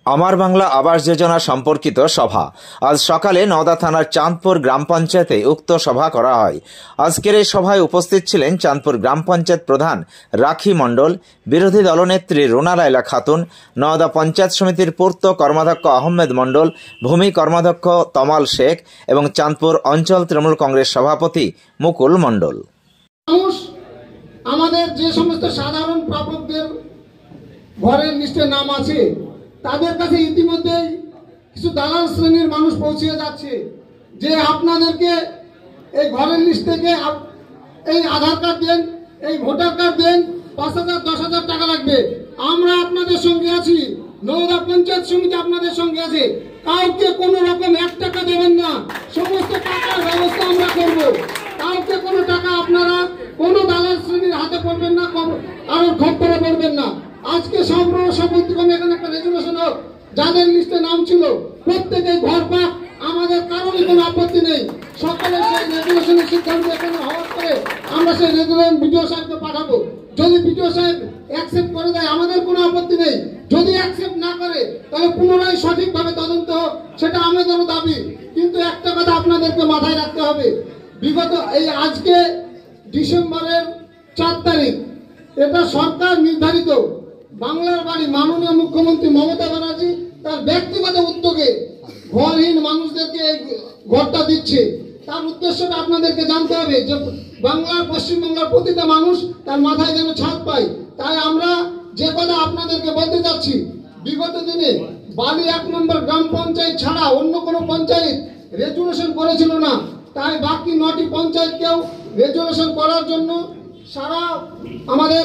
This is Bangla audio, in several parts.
আমার বাংলা আবাস যোজনা সম্পর্কিত সভা আজ সকালে নওদা থানার চাঁদপুর গ্রাম পঞ্চায়েতে উক্ত সভা করা হয়। আজকের এই সভায় উপস্থিত ছিলেন চাঁদপুর গ্রাম পঞ্চায়েত প্রধান রাখি মণ্ডল, বিরোধী দলনেত্রী রুনা লায়লা খাতুন, নওদা পঞ্চায়েত সমিতির পূর্ত কর্মাধ্যক্ষ আহমেদ মণ্ডল, ভূমি কর্মাধ্যক্ষ তমাল শেখ এবং চাঁদপুর অঞ্চল তৃণমূল কংগ্রেস সভাপতি মুকুল মণ্ডল। আমাদের যে সমস্ত সাধারণ প্রাপকদের ঘরের লিস্টে নাম আছে তাদের কাছে ইতিমধ্যেই কিছু দালাল শ্রেণীর মানুষ পৌঁছে যাচ্ছে যে আপনাদেরকে এই ঘরের লিস্ট থেকে এই আধার কার্ড দেন, এই ভোটার কার্ড দেন, 5,000 10,000 টাকা লাগবে। আমরা আপনাদের সঙ্গে আছি, নওদা পঞ্চায়েত সমিতি আপনাদের সঙ্গে আছে। কাউকে কোনো রকম 1 টাকা দেবেন না, সমস্ত টাকার ব্যবস্থা আমরা করব। কাউকে কোনো টাকা আপনারা কোনো দালাল শ্রেণীর হাতে পড়বেন না, কারোর খপ্পরে পড়বেন না। আজকে সর্বসম্মতিক্রমে এখানে একটা রেজুলেশন হোক, যাদের লিস্টে নাম ছিল প্রত্যেকে ঘর পাক, আমাদের কারোরই কোনো আপত্তি নেই। সকালে সেই রেজুলেশনের সিদ্ধান্ত এখানে হওয়ার পরে আমরা সেই রেজুলেশন বিডিও সাহেবকে পাঠাবো। যদি বিডিও সাহেব অ্যাকসেপ্ট করে দেয় আমাদের কোনো আপত্তি নেই, যদি অ্যাকসেপ্ট না করে তাহলে পুনরায় সঠিকভাবে তদন্ত হোক, সেটা আমাদেরও দাবি। কিন্তু একটা কথা আপনাদেরকে মাথায় রাখতে হবে, বিগত এই আজকে ডিসেম্বরের 4 তারিখ এটা সরকার নির্ধারিত বাংলার বাড়ি মাননীয় মুখ্যমন্ত্রী মমতা ব্যানার্জি তার ব্যক্তিগত উদ্যোগে ঘরহীন মানুষদেরকে এই ঘরটা দিচ্ছে। তার উদ্দেশ্যটা আপনাদেরকে জানতে হবে যে পশ্চিমবাংলার প্রতিটা মানুষ তার মাথায় যেন ছাদ পায়। তাই আমরা যে কথা আপনাদেরকে বলতে চাচ্ছি, বিগত দিনে বালি 1 নম্বর গ্রাম পঞ্চায়েত ছাড়া অন্য কোনো পঞ্চায়েত রেজুলেশন করেছিল না। তাই বাকি 9টি পঞ্চায়েতকেও রেজুলেশন করার জন্য সারা আমাদের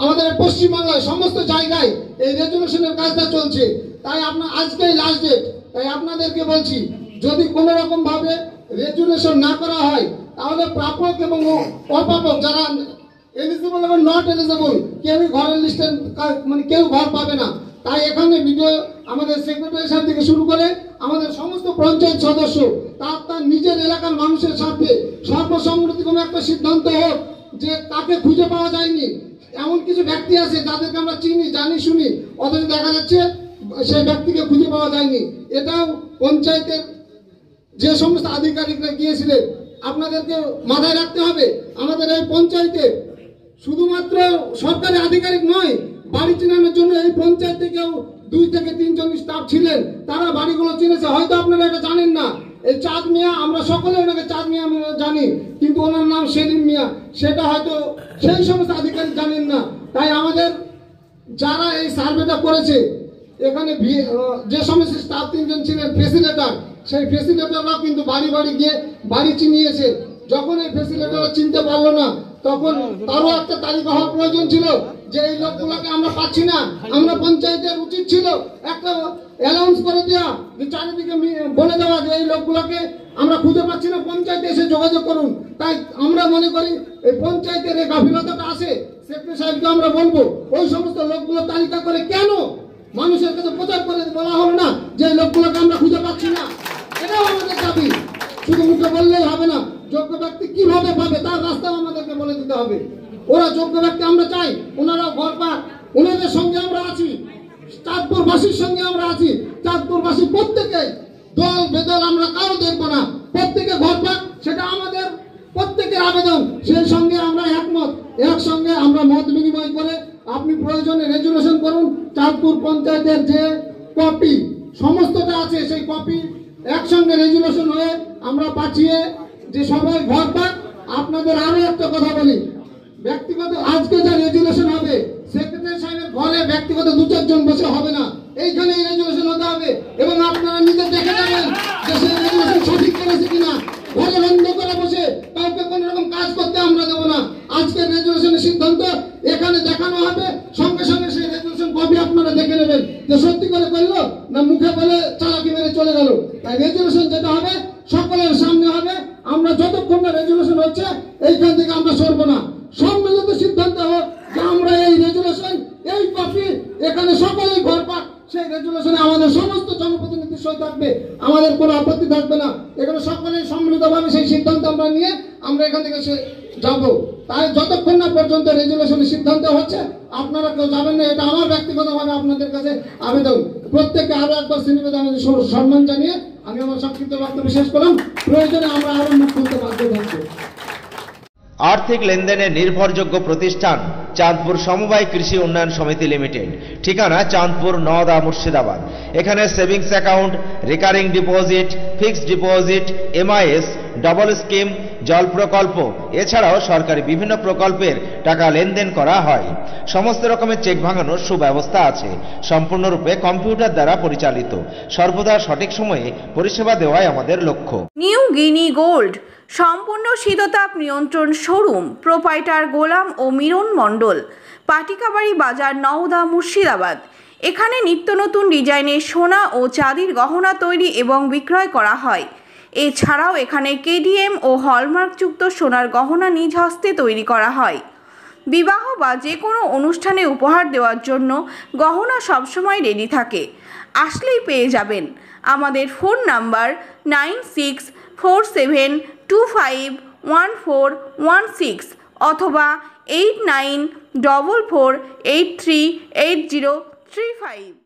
আমাদের পশ্চিমবাংলায় সমস্ত জায়গায় এই রেজুলেশনের কাজটা চলছে। তাই আজকেই লাস্ট ডেট। তাই আপনাদেরকে বলছি, যদি কোনো রকম ভাবে রেজুলেশন না করা হয় তাহলে প্রাপক এবং অপ্রাপক যারা এলিজিবল এবং নট এলিজিবল কেউই ঘরের লিস্টে কেউ ঘর পাবে না। তাই এখানে ভিডিও আমাদের সেক্রেটারি সাহেব থেকে শুরু করে আমাদের সমস্ত পঞ্চায়েত সদস্য তার নিজের এলাকার মানুষের সাথে সর্বসম্মতিক্রমে একটা সিদ্ধান্ত হোক যে তাকে খুঁজে পাওয়া যায়নি। এমন কিছু ব্যক্তি আছে যাদেরকে আমরা চিনি, জানি, শুনি, অথচ দেখা যাচ্ছে সেই ব্যক্তিকে খুঁজে পাওয়া যায়নি। এটাও পঞ্চায়েতের যে সমস্ত আধিকারিকরা গিয়েছিলেন আপনাদেরকে মাথায় রাখতে হবে। আমাদের এই পঞ্চায়েতে শুধুমাত্র সরকারি আধিকারিক নয়, বাড়ি চিনানোর জন্য এই পঞ্চায়েত থেকেও 2 থেকে 3 জন স্টাফ ছিলেন, তারা বাড়িগুলো চিনেছে। হয়তো আপনারা এটা জানেন না, এই চাঁদ মিয়া, আমরা সকলে ওনাকে চাঁদ মিয়া জানি, কিন্তু ওনার নাম সেলিম মিয়া, সেটা হয়তো সেই সমস্ত আধিকারিক জানেন না। তাই আমাদের যারা এই সার্ভেটা করেছে এখানে যে সমস্ত স্টাফ 3 জন ছিলেন ফেসিলেটর, সেই ফেসিলেটররাও কিন্তু বাড়ি বাড়ি গিয়ে বাড়ি চিনিয়েছে। যখন এই ফেসিলেটররা চিনতে পারলো না তখন তারও একটা তালিকা হওয়ার প্রয়োজন ছিল যে এই লোকগুলোকে আমরা পাচ্ছি না। আমরা পঞ্চায়েতের উচিত ছিল একটা অ্যানাউন্স করে দেওয়া, যে চারিদিকে বলে দেওয়া যে এই লোকগুলোকে আমরা খুঁজে পাচ্ছি না, পঞ্চায়েতে এসে যোগাযোগ করুন। তাই আমরা মনে করি এই পঞ্চায়েতের এই গাফিলতাটা আছে, সেক্রেটারি সাহেবকে আমরা বলবো ওই সমস্ত লোকগুলো তালিকা করে কেন মানুষের কাছে প্রচার করে বলা হলো না যে এই লোকগুলোকে আমরা খুঁজে পাচ্ছি না। এটাও আমাদের দাবি। শুধু মুখে বললেই হবে না, যোগ্য ব্যক্তি কিভাবে পাবে তার রাস্তাও আমাদেরকে বলে দিতে হবে। ওরা যোগ্য ব্যক্তি আমরা চাই, ওনারাও ঘর পাক, ওনাদের সঙ্গে আমরা আছি, চাঁদপুরবাসীর সঙ্গে আমরা আছি। চাঁদপুরবাসী প্রত্যেকে দল বেদল আমরা কারো দেখবো না, প্রত্যেকে ঘর পাক, সেটা আমাদের প্রত্যেকের আবেদন। সেই সঙ্গে আমরা একমত, একসঙ্গে আমরা মত বিনিময় করে আপনি প্রয়োজনে রেজুলেশন করুন। চাঁদপুর পঞ্চায়েতের যে কপি সমস্তটা আছে সেই কপি একসঙ্গে রেজুলেশন হয়ে আমরা পাঠিয়ে যে সবাই ঘর পাক। আপনাদের আরো একটা কথা বলি, ব্যক্তিগত আজকে যা রেজুলেশন হবে সেক্রেটারি সাহেবের ঘরে ব্যক্তিগত 2-4 জন বসে হবে না, এইখানে রেজুলেশন হতে হবে এবং আপনারা নিজে দেখে যাবেন যে সেই রেজুলেশন সঠিক করেছে কিনা। ঘরে বন্ধ করে বসে কাউকে কোন রকম কাজ করতে আমরা দেবো না। আজকের রেজুলেশনের সিদ্ধান্ত এখানে দেখানো হবে, সঙ্গে সঙ্গে সেই রেজুলেশন কপি আপনারা দেখে নেবেন যে সত্যি করে করলো না মুখে বলে চালাকি মেরে চলে গেল। তাই রেজুলেশন যেটা হবে সকলের সামনে হবে। আমরা যতক্ষণ না রেজুলেশন হচ্ছে এইখান থেকে আমরা সরবো না। সম্মিলিত সিদ্ধান্ত হোক যে আমরা এই রেজুলেশন, এই কপি এখানে সকলেই ঘর পাক, সেই রেজুলেশনে আমাদের সমস্ত জনপ্রতিনিধি সই থাকবে, আমাদের কোনো আপত্তি থাকবে না। এখানে সকলেই সম্মিলিতভাবে সেই সিদ্ধান্ত আমরা নিয়ে আমরা এখান থেকে যাব। তাই যতক্ষণ না পর্যন্ত রেজুলেশনের সিদ্ধান্ত হচ্ছে আপনারা কেউ যাবেন না, এটা আমার ব্যক্তিগতভাবে আপনাদের কাছে আবেদন। প্রত্যেককে আরো একবার শ্রীনিবেদন সম্মান জানিয়ে আমি আমার সংক্ষিপ্ত বক্তব্য শেষ করলাম। প্রয়োজনে আমরা আরো মুখ খুলতে বাধ্য থাকবো। আর্থিক লেনদেনের নির্ভরযোগ্য প্রতিষ্ঠান চাঁদপুর সমবায় কৃষি উন্নয়ন সমিতি লিমিটেড, ঠিকানা চাঁদপুর নওদা মুর্শিদাবাদ। এখানে savings account, recurring deposit, fixed deposit, MIS, double scheme, জল প্রকল্প এছাড়াও সরকারি বিভিন্ন প্রকল্পের টাকা লেনদেন করা হয়। সমস্ত রকমের চেক ভাঙানোর সুব্যবস্থা আছে। সম্পূর্ণরূপে কম্পিউটার দ্বারা পরিচালিত। সর্বদা সঠিক সময়ে পরিষেবা দেওয়াই আমাদের লক্ষ্য। নিউ গিনি গোল্ড সম্পূর্ণ শীততাপ নিয়ন্ত্রণ শোরুম, প্রোপাইটার গোলাম ও মিরন মণ্ডল, পাটিকাবাড়ি বাজার, নওদা, মুর্শিদাবাদ। এখানে নিত্য নতুন ডিজাইনের সোনা ও চাঁদির গহনা তৈরি এবং বিক্রয় করা হয়। এছাড়াও এখানে কেডিএম ও হলমার্কযুক্ত সোনার গহনা নিজ হস্তে তৈরি করা হয়। বিবাহ বা যে কোনো অনুষ্ঠানে উপহার দেওয়ার জন্য গহনা সবসময় রেডি থাকে, আসলেই পেয়ে যাবেন। আমাদের ফোন নাম্বার 9647251416 অথবা 8944838035।